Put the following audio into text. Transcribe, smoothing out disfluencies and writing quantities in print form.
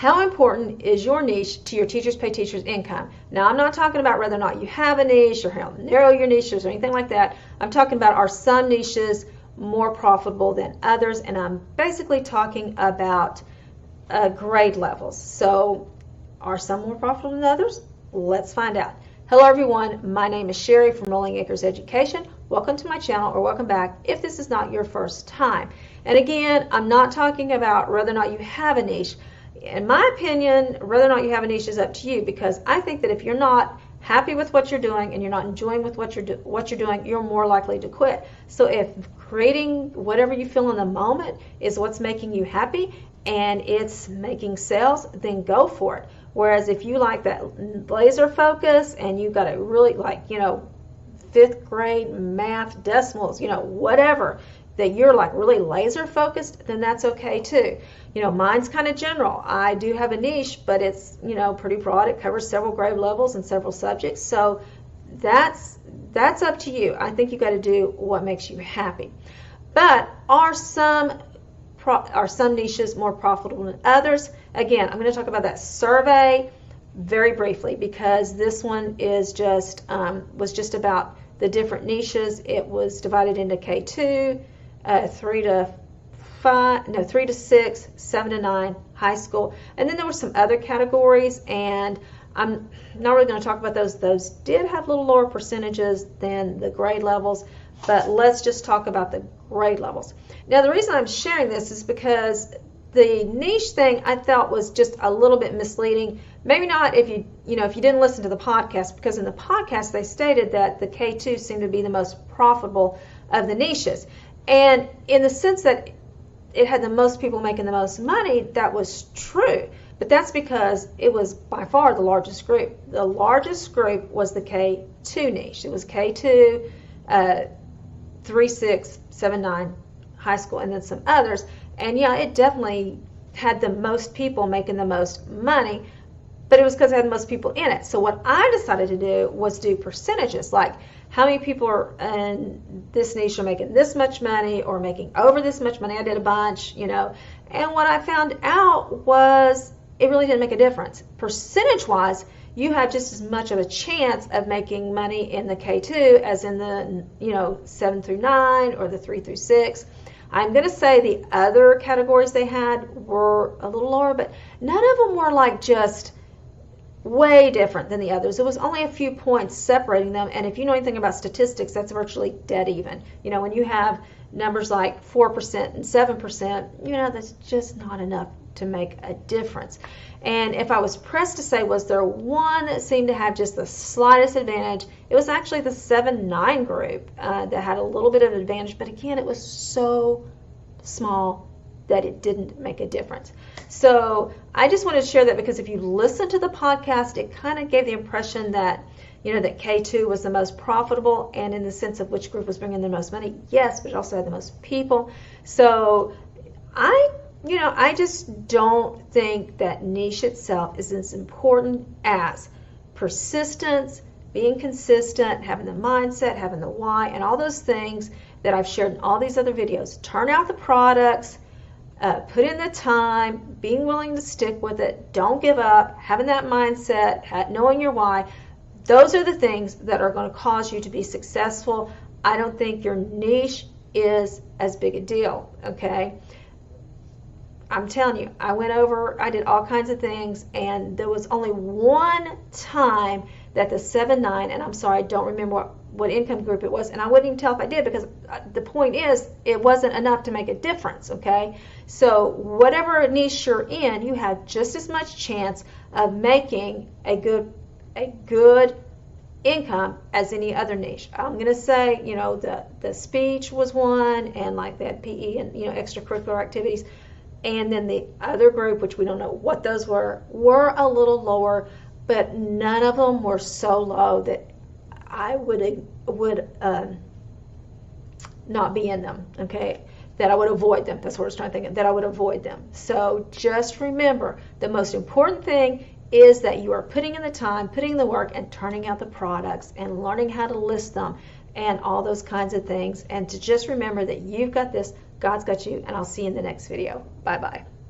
how important is your niche to your Teachers Pay Teachers income? Now, I'm not talking about whether or not you have a niche or how narrow your niche is or anything like that. I'm talking about, are some niches more profitable than others? And I'm basically talking about grade levels. So are some more profitable than others? Let's find out. Hello everyone, my name is Sherry from Rolling Acres Education. Welcome to my channel, or welcome back if this is not your first time. And again, I'm not talking about whether or not you have a niche. In my opinion, whether or not you have a niche is up to you, because I think that if you're not happy with what you're doing and you're not enjoying with what you're doing, you're more likely to quit. So if creating whatever you feel in the moment is what's making you happy and it's making sales, then go for it. Whereas if you like that laser focus and you got a really, like, you know, 5th grade math, decimals, you know, whatever, that you're like really laser focused, then that's okay too. You know, mine's kind of general. I do have a niche, but it's, you know, pretty broad. It covers several grade levels and several subjects. So that's up to you. I think you got to do what makes you happy. But are some niches more profitable than others? Again, I'm going to talk about that survey very briefly, because this one is just was just about the different niches. It was divided into K2, 3 to 6, 7 to 9, high school, and then there were some other categories, and I'm not really going to talk about those. Those did have a little lower percentages than the grade levels, but let's just talk about the grade levels. Now, the reason I'm sharing this is because the niche thing I felt was just a little bit misleading. Maybe not if you didn't listen to the podcast, because in the podcast they stated that the K2 seemed to be the most profitable of the niches. And in the sense that it had the most people making the most money, that was true. But that's because it was by far the largest group. The largest group was the K2 niche. It was K2, 3, 6, 7, 9, high school, and then some others. And yeah, it definitely had the most people making the most money, but it was because it had the most people in it. So what I decided to do was do percentages, like how many people are in this niche are making this much money or making over this much money. I did a bunch, you know, and what I found out was it really didn't make a difference. Percentage-wise, you have just as much of a chance of making money in the K2 as in the, you know, 7 through 9 or the 3 through 6. I'm going to say the other categories they had were a little lower, but none of them were like just way different than the others. It was only a few points separating them, and if you know anything about statistics, that's virtually dead even. You know, when you have numbers like 4% and 7%, you know, that's just not enough to make a difference. And if I was pressed to say, was there one that seemed to have just the slightest advantage, it was actually the 7-9 group that had a little bit of advantage, but again, it was so small that it didn't make a difference. So I just wanted to share that, because if you listen to the podcast, it kind of gave the impression that, you know, that K2 was the most profitable, and in the sense of which group was bringing the most money, yes, but it also had the most people. So I just don't think that niche itself is as important as persistence, being consistent, having the mindset, having the why, and all those things that I've shared in all these other videos. Turn out the products, put in the time, being willing to stick with it, don't give up, having that mindset, knowing your why. Those are the things that are going to cause you to be successful. I don't think your niche is as big a deal, okay? I'm telling you, I did all kinds of things, and there was only one time that the 7-9, and I'm sorry, I don't remember what income group it was, and I wouldn't even tell if I did, because the point is, it wasn't enough to make a difference, okay? So whatever niche you're in, you have just as much chance of making a good income as any other niche. I'm going to say, you know, the speech was one, and like that PE and, you know, extracurricular activities. And then the other group, which we don't know what those were a little lower, but none of them were so low that I would not be in them, okay? That I would avoid them. That's what I was trying to think of, that I would avoid them. So just remember, the most important thing is that you are putting in the time, putting in the work, and turning out the products and learning how to list them and all those kinds of things. And to just remember that you've got this, God's got you, and I'll see you in the next video. Bye-bye.